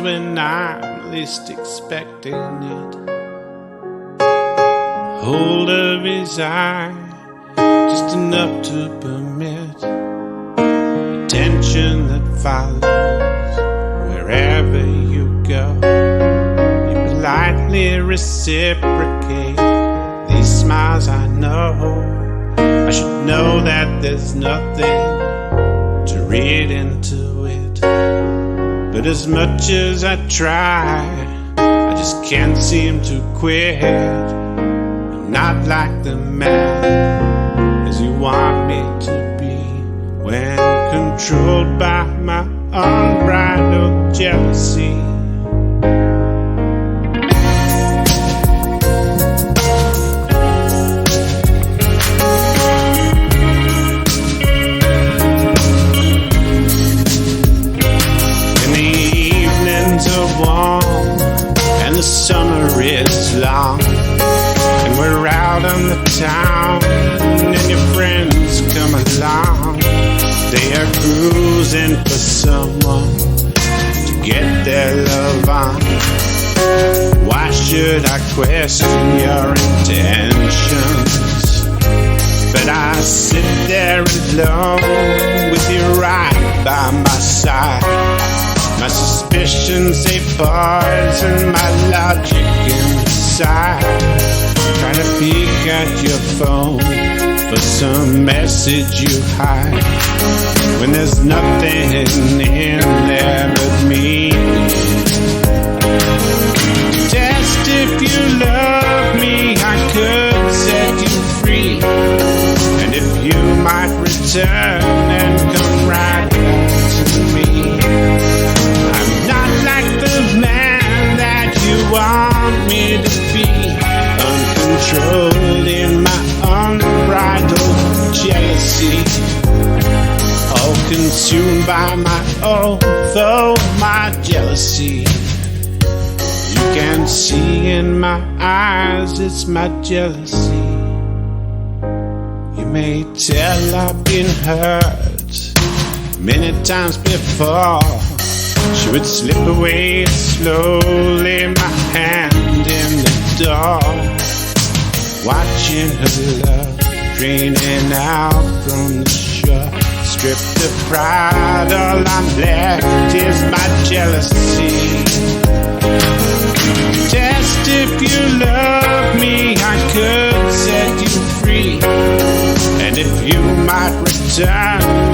comes when I'm least expecting it. Hold of his eye, just enough to permit the tension that follows wherever you go. You politely reciprocate these smiles. I know I should know that there's nothing to read into it, but as much as I try, I just can't seem to quit. I'm not like the man as you want me to be, when controlled by my unbridled jealousy. The summer is long, and we're out on the town, and your friends come along. They are cruising for someone to get their love on. Why should I question your intentions? But I sit there alone with you right by my side. My suspicions, they poison my logic inside. Trying to peek at your phone for some message you hide, when there's nothing in there but me. To test if you love me, I could set you free, and if you might return and come right back to me. Man that you want me to be, uncontrolled in my unbridled jealousy, all consumed by my my jealousy. You can see in my eyes it's my jealousy. You may tell I've been hurt many times before. She would slip away slowly, my hand in the door, watching her love draining out from the shore. Stripped of pride, all I'm left is my jealousy. Just if you love me, I could set you free, and if you might return